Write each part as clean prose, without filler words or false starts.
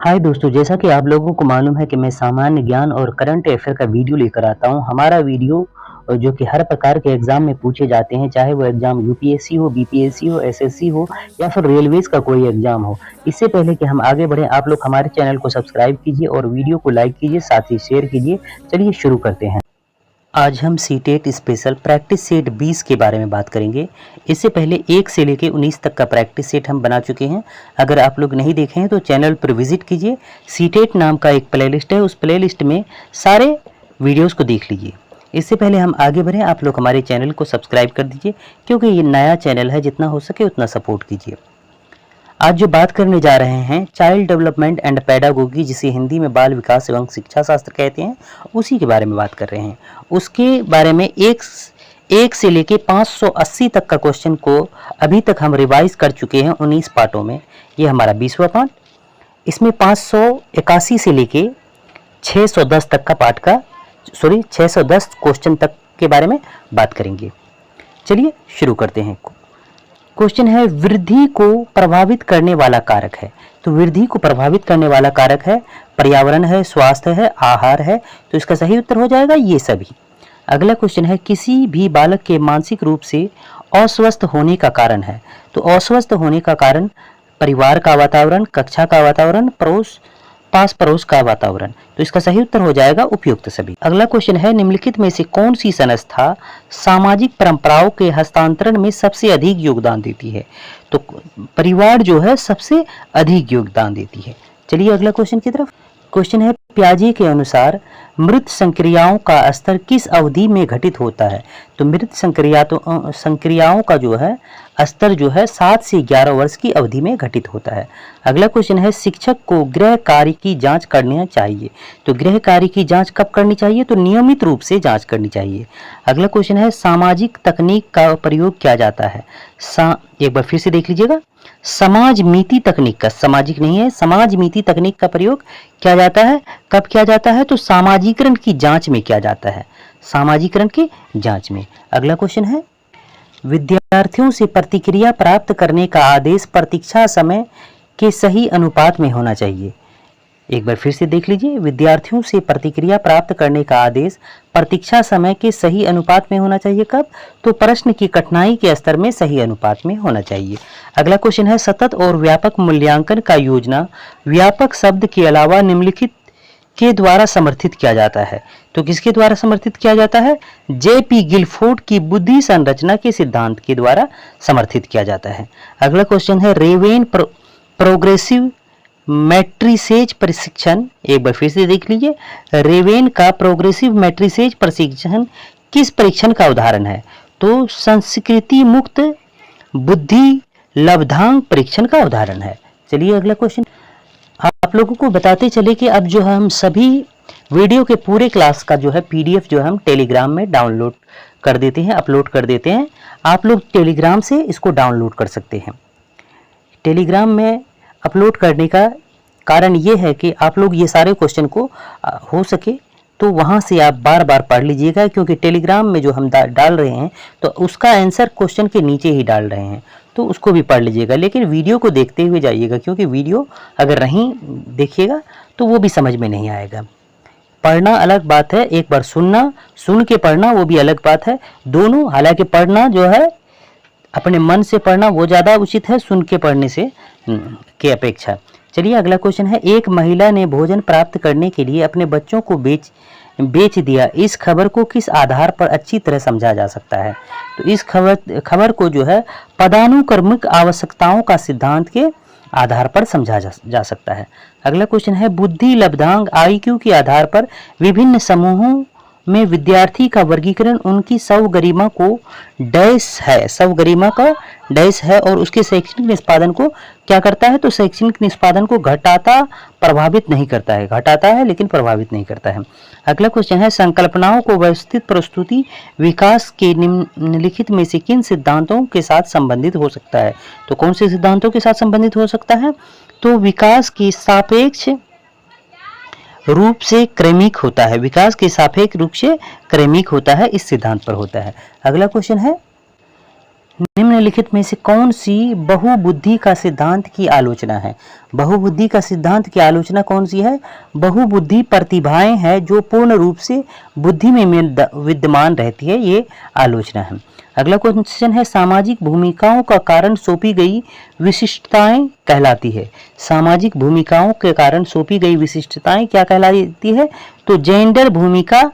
हाय दोस्तों, जैसा कि आप लोगों को मालूम है कि मैं सामान्य ज्ञान और करंट अफेयर का वीडियो लेकर आता हूँ। हमारा वीडियो जो कि हर प्रकार के एग्ज़ाम में पूछे जाते हैं, चाहे वो एग्ज़ाम यूपीएससी हो, बीपीएससी हो, एसएससी हो या फिर रेलवेज़ का कोई एग्ज़ाम हो। इससे पहले कि हम आगे बढ़ें, आप लोग हमारे चैनल को सब्सक्राइब कीजिए और वीडियो को लाइक कीजिए, साथ ही शेयर कीजिए। चलिए शुरू करते हैं। आज हम सीटेट स्पेशल प्रैक्टिस सेट 20 के बारे में बात करेंगे। इससे पहले 1 से लेकर 19 तक का प्रैक्टिस सेट हम बना चुके हैं। अगर आप लोग नहीं देखे हैं तो चैनल पर विजिट कीजिए। सीटेट नाम का एक प्लेलिस्ट है, उस प्लेलिस्ट में सारे वीडियोस को देख लीजिए। इससे पहले हम आगे बढ़ें, आप लोग हमारे चैनल को सब्सक्राइब कर दीजिए, क्योंकि ये नया चैनल है, जितना हो सके उतना सपोर्ट कीजिए। आज जो बात करने जा रहे हैं चाइल्ड डेवलपमेंट एंड पेडागोगी, जिसे हिंदी में बाल विकास एवं शिक्षा शास्त्र कहते हैं, उसी के बारे में बात कर रहे हैं। उसके बारे में एक से लेके 580 तक का क्वेश्चन को अभी तक हम रिवाइज कर चुके हैं 19 पार्टों में। ये हमारा 20वां पार्ट। इसमें 581 से लेके 610 तक का 610 क्वेश्चन तक के बारे में बात करेंगे। चलिए शुरू करते हैं। क्वेश्चन है, वृद्धि को प्रभावित करने वाला कारक है। तो वृद्धि को प्रभावित करने वाला कारक है पर्यावरण है, स्वास्थ्य है, आहार है। तो इसका सही उत्तर हो जाएगा ये सभी। अगला क्वेश्चन है, किसी भी बालक के मानसिक रूप से अस्वस्थ होने का कारण है। तो अस्वस्थ होने का कारण परिवार का वातावरण, कक्षा का वातावरण, पास पड़ोस का वातावरण। तो इसका सही उत्तर हो जाएगा उपयुक्त सभी। अगला क्वेश्चन है, निम्नलिखित में से कौन सी संस्था सामाजिक परंपराओं के हस्तांतरण में सबसे अधिक योगदान देती है। तो परिवार जो है सबसे अधिक योगदान देती है। चलिए अगला क्वेश्चन की तरफ। क्वेश्चन है, पियाजे के अनुसार मृत संक्रियाओं का स्तर किस अवधि में घटित होता है। तो मृत संक्रियाओं का जो है स्तर जो है 7 से 11 वर्ष की अवधि में घटित होता है। अगला क्वेश्चन है, शिक्षक को गृह कार्य की जांच करनी चाहिए। तो गृह कार्य की जांच कब करनी चाहिए। तो नियमित रूप से जांच करनी चाहिए। अगला क्वेश्चन है, सामाजिक तकनीक का प्रयोग किया जाता है। एक बार फिर से देख लीजिएगा। समाज मीति तकनीक का, सामाजिक नहीं है, समाज मीति तकनीक का प्रयोग किया जाता है। कब किया जाता है। तो सामाजिकरण की जांच में किया जाता है, सामाजिकरण की जांच में। अगला क्वेश्चन है, विद्यार्थियों से प्रतिक्रिया प्राप्त करने का आदेश प्रतीक्षा समय के सही अनुपात में होना चाहिए। एक बार फिर से देख लीजिए। विद्यार्थियों से प्रतिक्रिया प्राप्त करने का आदेश प्रतीक्षा समय के सही अनुपात में होना चाहिए। कब। तो प्रश्न की कठिनाई के स्तर में सही अनुपात में होना चाहिए। अगला क्वेश्चन है, सतत और व्यापक मूल्यांकन का योजना व्यापक शब्द के अलावा निम्नलिखित के द्वारा समर्थित किया जाता है। तो किसके द्वारा समर्थित किया जाता है। जेपी गिलफोर्ड की बुद्धि संरचना के सिद्धांत के द्वारा समर्थित किया जाता है। अगला क्वेश्चन है, रेवेन प्रोग्रेसिव मैट्रिसेज प्रशिक्षण। एक बार फिर से देख लीजिए। रेवेन का प्रोग्रेसिव मैट्रिसेज प्रशिक्षण किस परीक्षण का उदाहरण है। तो संस्कृति मुक्त बुद्धि लब्धांक परीक्षण का उदाहरण है। चलिए अगला क्वेश्चन। आप लोगों को बताते चले कि अब जो हम सभी वीडियो के पूरे क्लास का जो है पीडीएफ जो हम टेलीग्राम में डाउनलोड कर देते हैं, अपलोड कर देते हैं। आप लोग टेलीग्राम से इसको डाउनलोड कर सकते हैं। टेलीग्राम में अपलोड करने का कारण ये है कि आप लोग ये सारे क्वेश्चन को हो सके तो वहाँ से आप बार बार पढ़ लीजिएगा, क्योंकि टेलीग्राम में जो हम डाल रहे हैं तो उसका आंसर क्वेश्चन के नीचे ही डाल रहे हैं, तो उसको भी पढ़ लीजिएगा। लेकिन वीडियो को देखते हुए जाइएगा, क्योंकि वीडियो अगर नहीं देखिएगा तो वो भी समझ में नहीं आएगा। पढ़ना अलग बात है, एक बार सुन के पढ़ना वो भी अलग बात है। दोनों, हालांकि पढ़ना जो है अपने मन से पढ़ना वो ज़्यादा उचित है सुन के पढ़ने से के अपेक्षा। चलिए अगला क्वेश्चन है, एक महिला ने भोजन प्राप्त करने के लिए अपने बच्चों को बेच दिया। इस खबर को किस आधार पर अच्छी तरह समझा जा सकता है। तो इस खबर को जो है पदानुक्रमिक आवश्यकताओं का सिद्धांत के आधार पर समझा जा सकता है। अगला क्वेश्चन है, बुद्धि लब्धांक आईक्यू के आधार पर विभिन्न समूहों में विद्यार्थी का वर्गीकरण उनकी स्वगरिमा को डैश है, स्वगरिमा का डैश है और उसके शैक्षणिक निष्पादन को क्या करता है। तो शैक्षणिक निष्पादन को घटाता प्रभावित नहीं करता है, घटाता है लेकिन प्रभावित नहीं करता है। अगला क्वेश्चन है, संकल्पनाओं को व्यवस्थित प्रस्तुति विकास के निम्नलिखित में से किन सिद्धांतों के साथ संबंधित हो सकता है। तो कौन से सिद्धांतों के साथ संबंधित हो सकता है। तो विकास की सापेक्ष रूप से क्रमिक होता है, विकास के सापेक्ष रूप से क्रमिक होता है, इस सिद्धांत पर होता है। अगला क्वेश्चन है, निम्नलिखित में से कौन सी बहुबुद्धि का सिद्धांत की आलोचना है? बहुबुद्धि का सिद्धांत की आलोचना कौन सी है? बहुबुद्धि प्रतिभाएं हैं जो पूर्ण रूप से बुद्धि में विद्यमान रहती है, ये आलोचना है। अगला क्वेश्चन है, सामाजिक भूमिकाओं का कारण सौंपी गई विशिष्टताएं कहलाती है। सामाजिक भूमिकाओं के कारण सौंपी गई विशिष्टताएं क्या कहलाती है? तो जेंडर भूमिका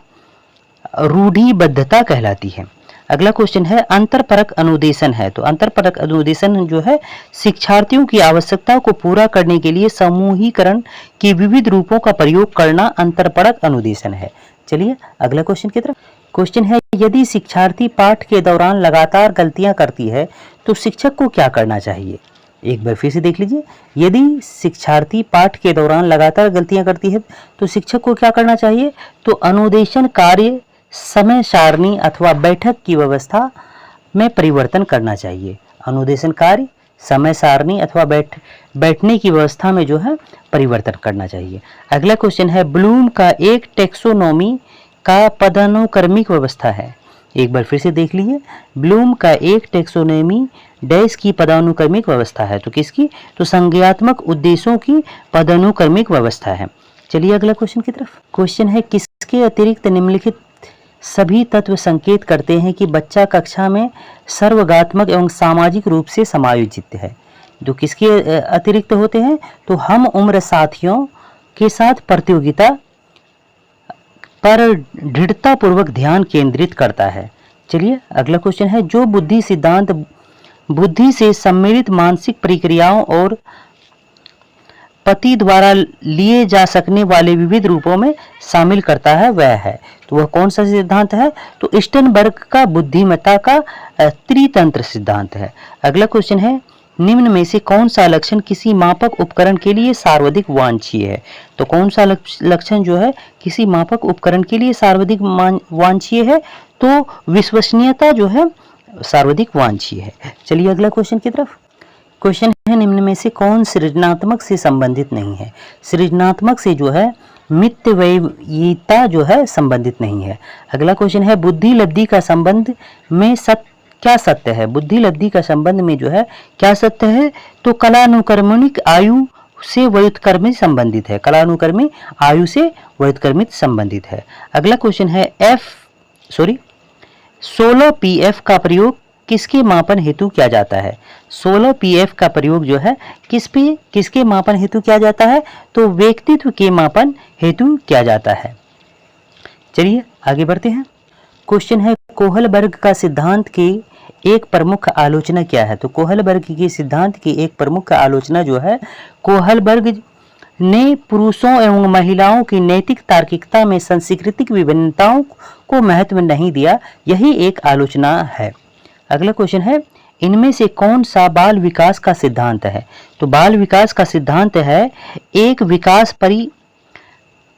रूढ़िबद्धता कहलाती है। अगला क्वेश्चन है, अंतरपरक अनुदेशन है। तो अंतरपरक अनुदेशन जो है शिक्षार्थियों की आवश्यकताओं को पूरा करने के लिए समूहीकरण के विविध रूपों का प्रयोग करना अंतरपरक अनुदेशन है। चलिए अगला क्वेश्चन की तरफ। क्वेश्चन है, यदि शिक्षार्थी पाठ के दौरान लगातार गलतियां करती है तो शिक्षक को क्या करना चाहिए? एक बार फिर से देख लीजिए, यदि शिक्षार्थी पाठ के दौरान लगातार गलतियां करती है तो शिक्षक को क्या करना चाहिए? तो अनुदेशन कार्य, समय सारणी अथवा बैठक की व्यवस्था में परिवर्तन करना चाहिए। अनुदेशन कार्य, समय सारणी अथवा बैठने की व्यवस्था में जो है परिवर्तन करना चाहिए। अगला क्वेश्चन है, ब्लूम का एक टेक्सोनोमी का पदानुक्रमिक व्यवस्था है। एक बार फिर से देख लीजिए, ब्लूम का एक टेक्सोनोमी डैश की पदानुक्रमिक व्यवस्था है। तो किसकी? तो संज्ञात्मक उद्देश्यों की पदानुक्रमिक व्यवस्था है। चलिए अगला क्वेश्चन की तरफ। क्वेश्चन है, किसके अतिरिक्त निम्नलिखित सभी तत्व संकेत करते हैं कि बच्चा कक्षा में सर्वगात्मक एवं सामाजिक रूप से समायोजित है? जो किसके अतिरिक्त होते हैं? तो हम उम्र साथियों के साथ प्रतियोगिता पर दृढ़ता पूर्वक ध्यान केंद्रित करता है। चलिए अगला क्वेश्चन है, जो बुद्धि सिद्धांत बुद्धि से सम्मिलित मानसिक प्रक्रियाओं और पति द्वारा लिए जा सकने वाले विविध रूपों में शामिल करता है वह है। तो वह कौन सा सिद्धांत है? तो स्टर्नबर्ग का बुद्धिमत्ता का त्रितंत्र सिद्धांत है। अगला क्वेश्चन है, निम्न में से कौन सा लक्षण किसी मापक उपकरण के लिए सर्वाधिक वांछनीय है? तो कौन सा लक्षण जो है किसी मापक उपकरण के लिए सर्वाधिक वांछनीय है? तो विश्वसनीयता जो है सर्वाधिक वांछनीय है। चलिए अगला क्वेश्चन की तरफ। क्वेश्चन है, निम्न में से कौन सृजनात्मक से संबंधित नहीं है? सृजनात्मक से जो है मितव्ययिता जो है संबंधित नहीं है। अगला क्वेश्चन है, बुद्धि लब्धि का संबंध में क्या सत्य है? बुद्धि लब्धि का संबंध में जो है क्या सत्य है? तो कलानुक्रमिक आयु से व्युत्क्रमित संबंधित है। कलानुक्रमी आयु से व्युत्क्रमित संबंधित है। अगला क्वेश्चन है, 16 पीएफ का प्रयोग किसके मापन हेतु किया जाता है? 16 पीएफ का प्रयोग जो है किसके मापन हेतु किया जाता है? तो व्यक्तित्व के मापन हेतु किया जाता है। चलिए आगे बढ़ते हैं। क्वेश्चन है, कोहलबर्ग का सिद्धांत की एक प्रमुख आलोचना क्या है? तो कोहलबर्ग के सिद्धांत की एक प्रमुख आलोचना जो है, कोहलबर्ग ने पुरुषों एवं महिलाओं की नैतिक तार्किकता में सांस्कृतिक विभिन्नताओं को महत्व नहीं दिया, यही एक आलोचना है। अगला क्वेश्चन है, इनमें से कौन सा बाल विकास का सिद्धांत है? तो बाल विकास का सिद्धांत है, एक विकास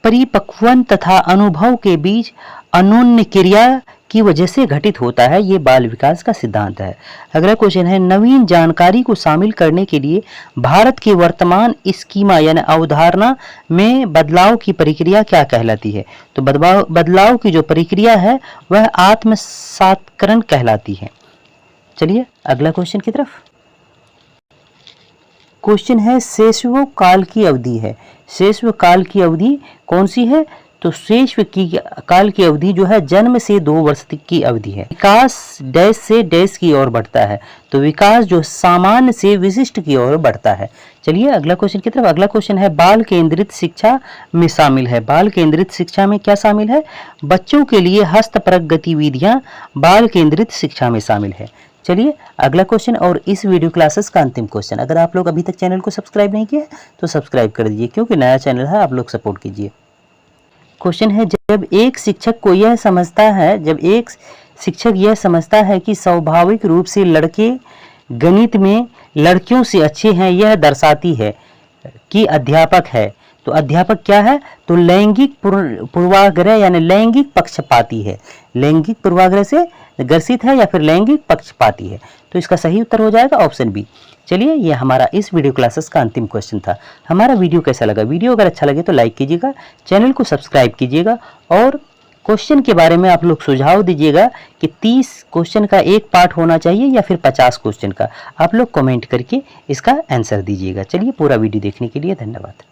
परिपक्वन तथा अनुभव के बीच अन्योन्य क्रिया की वजह से घटित होता है, ये बाल विकास का सिद्धांत है। अगला क्वेश्चन है, नवीन जानकारी को शामिल करने के लिए भारत के वर्तमान स्कीमा यानी अवधारणा में बदलाव की प्रक्रिया क्या कहलाती है? तो बदलाव की जो प्रक्रिया है वह आत्मसात्करण कहलाती है। चलिए अगला क्वेश्चन की तरफ। क्वेश्चन है, शैशव काल की अवधि है। शैशव काल की अवधि कौन सी है? तो शैशव की काल की अवधि जो है जन्म से 2 वर्ष की अवधि है। विकास डैश से डैश की ओर बढ़ता है, तो विकास जो सामान्य से विशिष्ट की ओर बढ़ता है। चलिए अगला क्वेश्चन की तरफ। अगला क्वेश्चन है, बाल केंद्रित शिक्षा में शामिल है। बाल केंद्रित शिक्षा में क्या शामिल है? बच्चों के लिए हस्तपरक गतिविधियां बाल केंद्रित शिक्षा में शामिल है। चलिए अगला क्वेश्चन और इस वीडियो क्लासेस का अंतिम क्वेश्चन। अगर आप लोग अभी तक चैनल को सब्सक्राइब नहीं किया तो सब्सक्राइब कर दीजिए, क्योंकि नया चैनल है, आप लोग सपोर्ट कीजिए। क्वेश्चन है, जब एक शिक्षक यह समझता है कि स्वाभाविक रूप से लड़के गणित में लड़कियों से अच्छे हैं, यह दर्शाती है कि अध्यापक है। तो अध्यापक क्या है? तो लैंगिक पूर्वाग्रह यानी लैंगिक पक्षपाती है। लैंगिक पूर्वाग्रह से ग्रसित है या फिर लैंगिक पक्षपाती है। तो इसका सही उत्तर हो जाएगा ऑप्शन बी। चलिए ये हमारा इस वीडियो क्लासेस का अंतिम क्वेश्चन था। हमारा वीडियो कैसा लगा? वीडियो अगर अच्छा लगे तो लाइक कीजिएगा, चैनल को सब्सक्राइब कीजिएगा और क्वेश्चन के बारे में आप लोग सुझाव दीजिएगा कि 30 क्वेश्चन का एक पार्ट होना चाहिए या फिर 50 क्वेश्चन का। आप लोग कमेंट करके इसका आंसर दीजिएगा। चलिए, पूरा वीडियो देखने के लिए धन्यवाद।